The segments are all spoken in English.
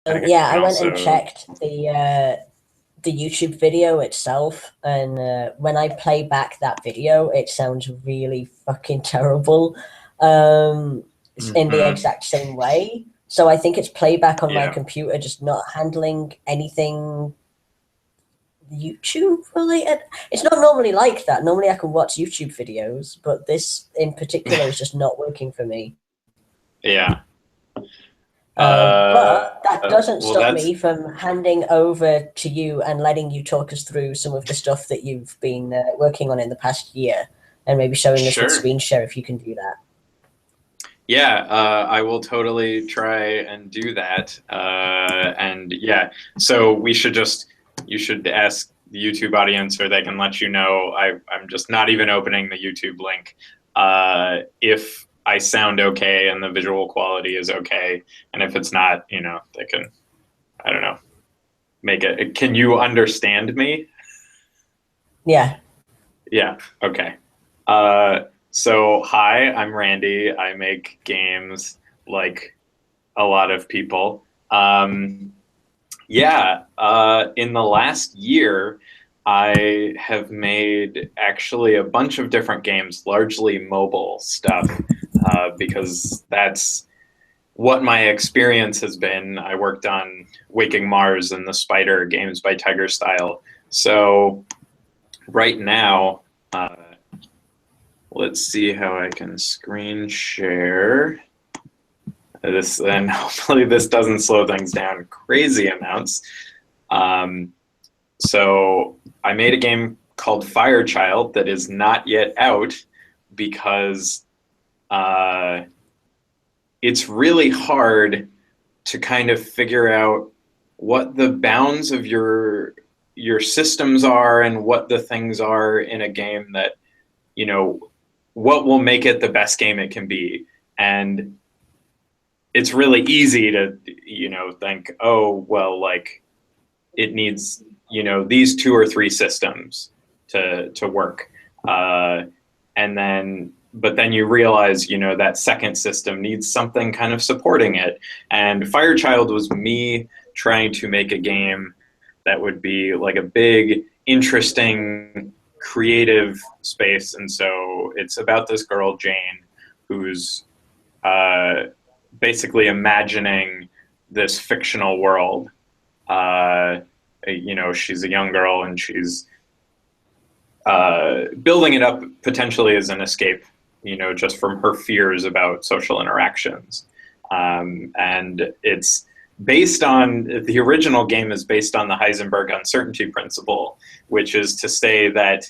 I Yeah, can I went and also, checked the YouTube video itself, and when I play back that video, it sounds really fucking terrible, um, in the mhm, exact same way. So I think it's playback on my yeah, computer just not handling anything YouTube related. It's not normally like that. Normally I can watch YouTube videos, but this in particular is just not working for me. yeah. But that doesn't Well, stop that's me from handing over to you and letting you talk us through some of the stuff that you've been working on in the past year, and maybe showing us with sure. screen share if you can do that. Yeah, I will totally try and do that. And yeah, so you should ask the YouTube audience, or they can let you know. I'm just not even opening the YouTube link. If I sound okay and the visual quality is okay, and if it's not, they can, I don't know, make it. Can you understand me? Yeah. Yeah, okay. Uh, so hi, I'm Randy. I make games like a lot of people. Yeah, in the last year, I have made actually a bunch of different games, largely mobile stuff, because that's what my experience has been. I worked on Waking Mars and the Spider games by Tiger Style. So right now, uh, let's see how I can screen share this, and hopefully this doesn't slow things down crazy amounts. Um, so I made a game called Firechild that is not yet out because uh, it's really hard to kind of figure out what the bounds of your systems are and what the things are in a game that, you know, what will make it the best game it can be. And it's really easy to, think, oh, well, like it needs, these two or three systems to work. And then, but then you realize, that second system needs something kind of supporting it. And Firechild was me trying to make a game that would be like a big, interesting, creative space. And so it's about this girl, Jane, who's uh, basically imagining this fictional world. Uh, she's a young girl and she's building it up potentially as an escape, just from her fears about social interactions. And it's based on the original game is based on the Heisenberg uncertainty principle, which is to say that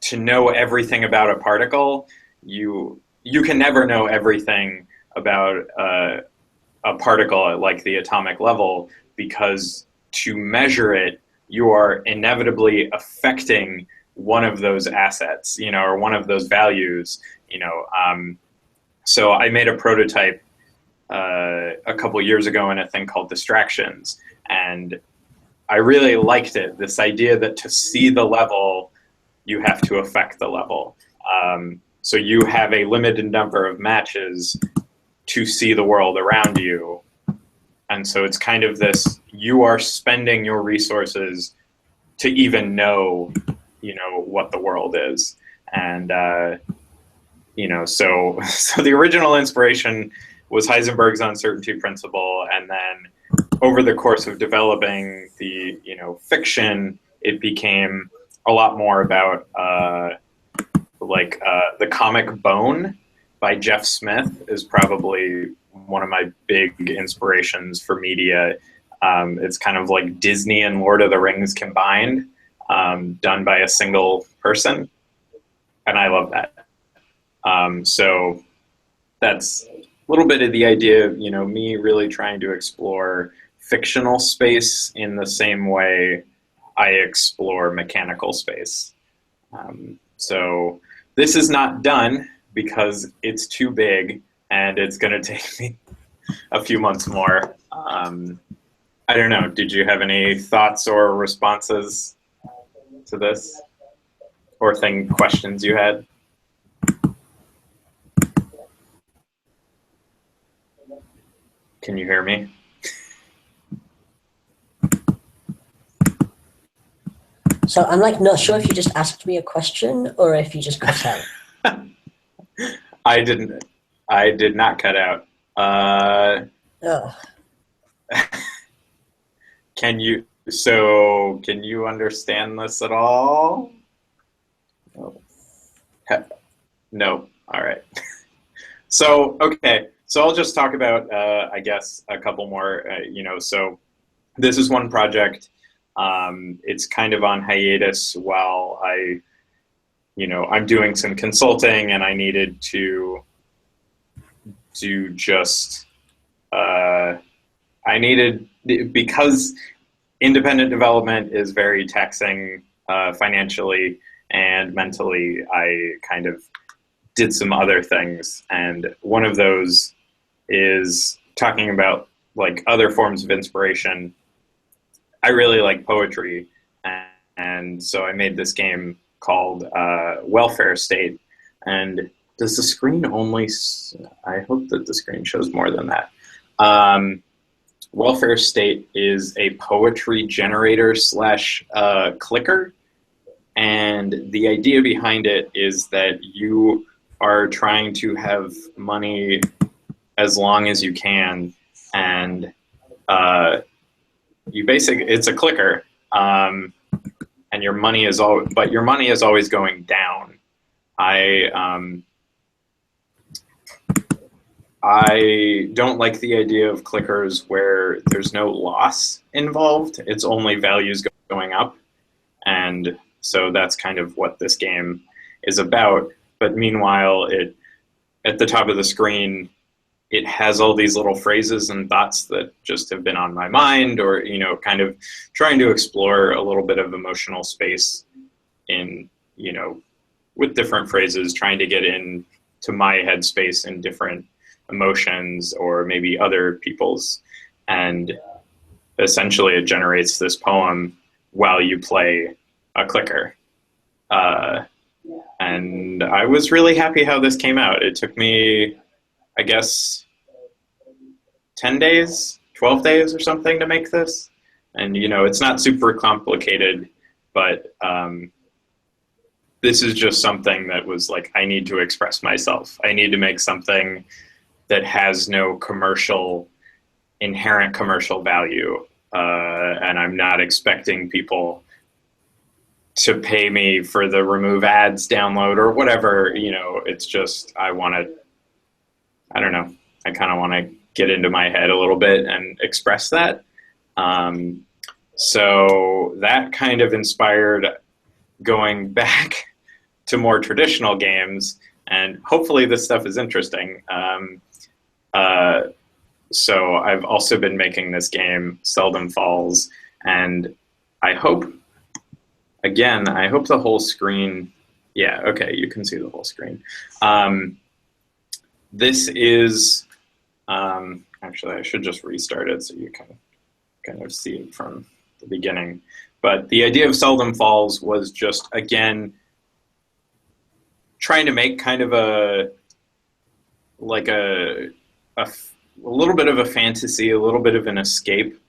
to know everything about a particle, you can never know everything about a particle at like the atomic level, because to measure it, you are inevitably affecting one of those assets, or one of those values, so I made a prototype a couple years ago in a thing called Distractions, and I really liked it. This idea that to see the level, you have to affect the level. So you have a limited number of matches to see the world around you. And so it's kind of this, you are spending your resources to even know, what the world is. And, so the original inspiration was Heisenberg's uncertainty principle. And then over the course of developing the, fiction, it became a lot more about, the comic Bone by Jeff Smith is probably one of my big inspirations for media. It's kind of like Disney and Lord of the Rings combined, done by a single person, and I love that. So that's a little bit of the idea of, me really trying to explore fictional space in the same way I explore mechanical space. So this is not done because it's too big and it's going to take me a few months more. I don't know. Did you have any thoughts or responses to this, or questions you had? Can you hear me? So I'm like not sure if you just asked me a question or if you just cut out. I didn't. I did not cut out. Oh, Can you? So can you understand this at all? No. No. All right. So okay. So I'll just talk about, I guess, a couple more. So this is one project. It's kind of on hiatus while I'm doing some consulting, and I needed to just, I needed, because independent development is very taxing financially and mentally. I kind of did some other things, and one of those is talking about like other forms of inspiration. I really like poetry, and so I made this game called Welfare State. And does the screen only? I hope that the screen shows more than that. Welfare State is a poetry generator slash clicker, and the idea behind it is that you are trying to have money as long as you can, and it's a clicker, and your money is always going down. I don't like the idea of clickers where there's no loss involved. It's only values going up, and so that's kind of what this game is about. But meanwhile, at the top of the screen, it has all these little phrases and thoughts that just have been on my mind, or kind of trying to explore a little bit of emotional space in with different phrases, trying to get into my headspace in different emotions or maybe other people's. And essentially it generates this poem while you play a clicker. And I was really happy how this came out. It took me, I guess, 10 days, 12 days or something to make this. And, it's not super complicated, but this is just something that was like, I need to express myself. I need to make something that has no inherent commercial value. And I'm not expecting people to pay me for the remove ads download or whatever. It's just, I don't know. I kind of want to get into my head a little bit and express that. So that kind of inspired going back to more traditional games, and hopefully this stuff is interesting. So I've also been making this game, Seldom Falls, and I hope the whole screen, yeah, okay, you can see the whole screen. This is, actually I should just restart it so you can kind of see it from the beginning. But the idea of Seldom Falls was just, again, trying to make kind of a little bit of a fantasy, a little bit of an escape,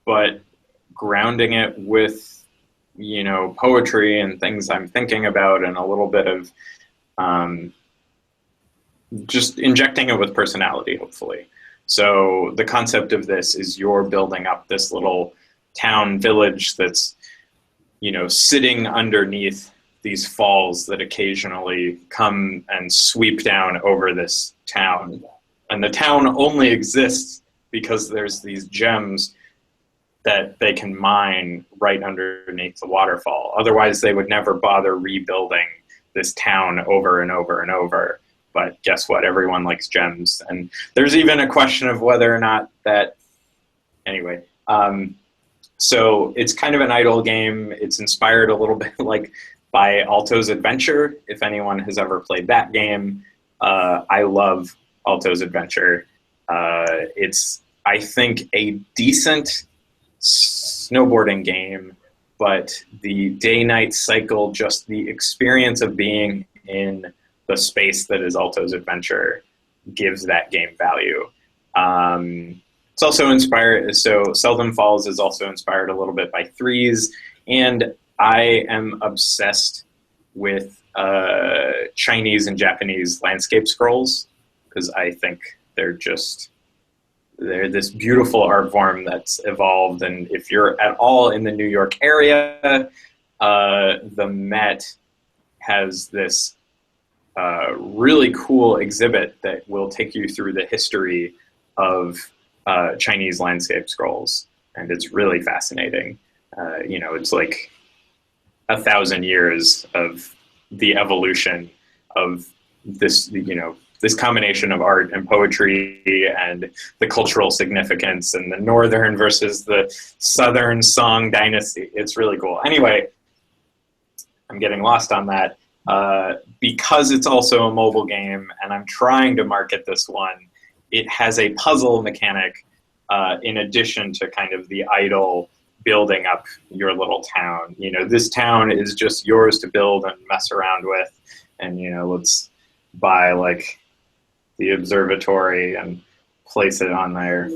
but grounding it with, poetry and things I'm thinking about, and a little bit of just injecting it with personality, hopefully. So the concept of this is you're building up this little town village that's, sitting underneath these falls that occasionally come and sweep down over this town. And the town only exists because there's these gems that they can mine right underneath the waterfall. Otherwise, they would never bother rebuilding this town over and over and over. But guess what? Everyone likes gems. And there's even a question of whether or not that... Anyway, so it's kind of an idle game. It's inspired a little bit by Alto's Adventure, if anyone has ever played that game. I love Alto's Adventure. It's, I think, a decent snowboarding game, but the day-night cycle, just the experience of being in the space that is Alto's Adventure, gives that game value. It's also inspired, so Seldom Falls is also inspired a little bit by Threes, and I am obsessed with Chinese and Japanese landscape scrolls because I think they're this beautiful art form that's evolved. And if you're at all in the New York area, the Met has this really cool exhibit that will take you through the history of Chinese landscape scrolls, and it's really fascinating. It's like 1,000 years of the evolution of this, this combination of art and poetry and the cultural significance and the northern versus the southern Song dynasty. It's really cool. Anyway, I'm getting lost on that. Because it's also a mobile game and I'm trying to market this one, it has a puzzle mechanic in addition to kind of the idle building up your little town. This town is just yours to build and mess around with. And, let's buy like the observatory and place it on there.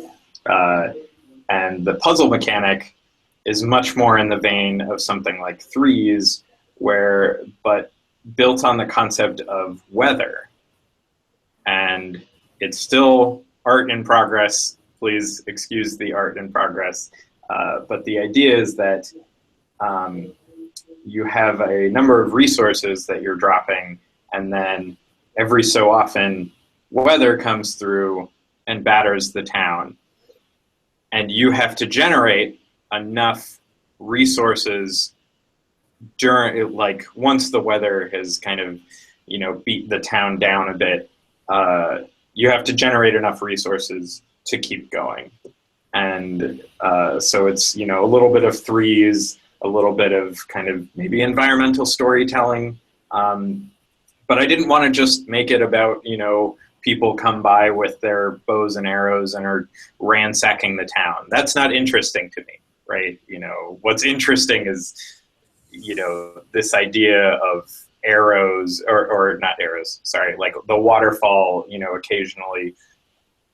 And the puzzle mechanic is much more in the vein of something like Threes, but built on the concept of weather. And it's still art in progress. Please excuse the art in progress. But the idea is that you have a number of resources that you're dropping, and then every so often weather comes through and batters the town. And you have to generate enough resources during, like, once the weather has kind of, beat the town down a bit, you have to generate enough resources to keep going. And so it's, a little bit of Threes, a little bit of kind of maybe environmental storytelling. But I didn't want to just make it about, people come by with their bows and arrows and are ransacking the town. That's not interesting to me, right? What's interesting is, this idea of arrows, or not arrows, sorry, like the waterfall, occasionally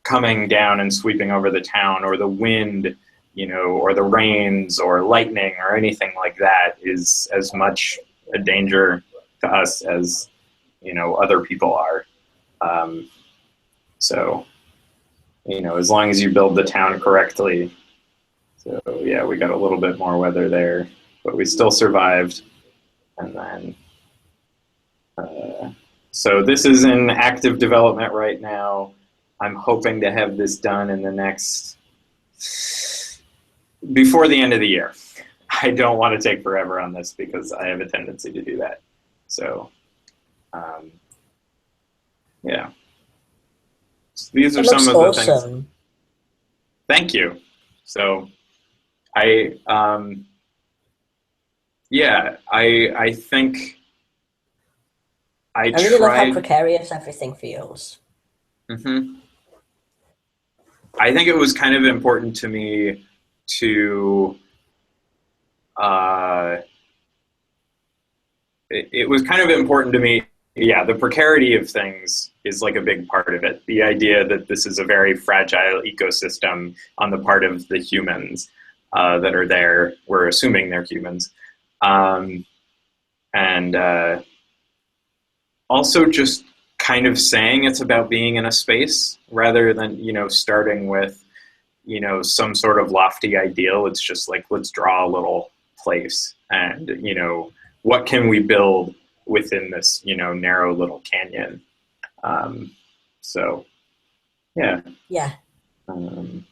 coming down and sweeping over the town, or the wind, or the rains or lightning or anything like that is as much a danger to us as, other people are. So, as long as you build the town correctly. So yeah, we got a little bit more weather there, but we still survived. And then, so this is in active development right now. I'm hoping to have this done in before the end of the year. I don't want to take forever on this because I have a tendency to do that. So, yeah. So these are some of the things. Thank you. So, I think I really love how precarious everything feels. Mm-hmm. I think it was kind of important to me to it was kind of important to me. Yeah, the precarity of things is like a big part of it. The idea that this is a very fragile ecosystem on the part of the humans that are there. We're assuming they're humans. And also just kind of saying it's about being in a space rather than, starting with, some sort of lofty ideal. It's just like, let's draw a little place and, what can we build within this, narrow little canyon. So, yeah. Yeah. And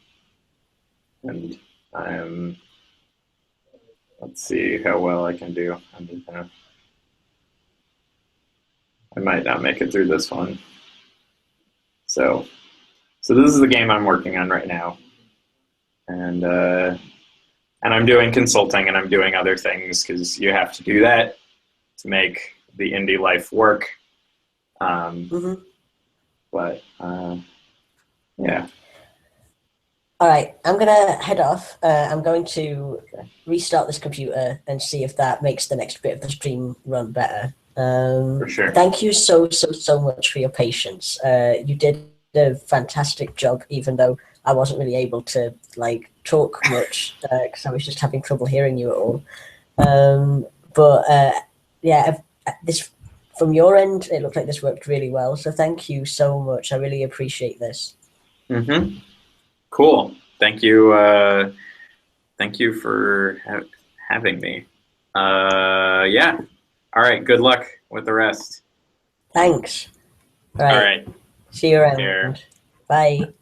let's see how well I can do. I might not make it through this one. So this is the game I'm working on right now. And I'm doing consulting and I'm doing other things because you have to do that to make the indie life work. But yeah. All right, I'm going to head off. I'm going to restart this computer and see if that makes the next bit of the stream run better. For sure. Thank you so much for your patience. You did a fantastic job, even though I wasn't really able to talk much because I was just having trouble hearing you at all. But yeah, this from your end, it looked like this worked really well. So thank you so much. I really appreciate this. Mm-hmm. Cool. Thank you. Thank you for having me. Yeah. All right. Good luck with the rest. Thanks. All All right. right. See you Take care. around. Bye.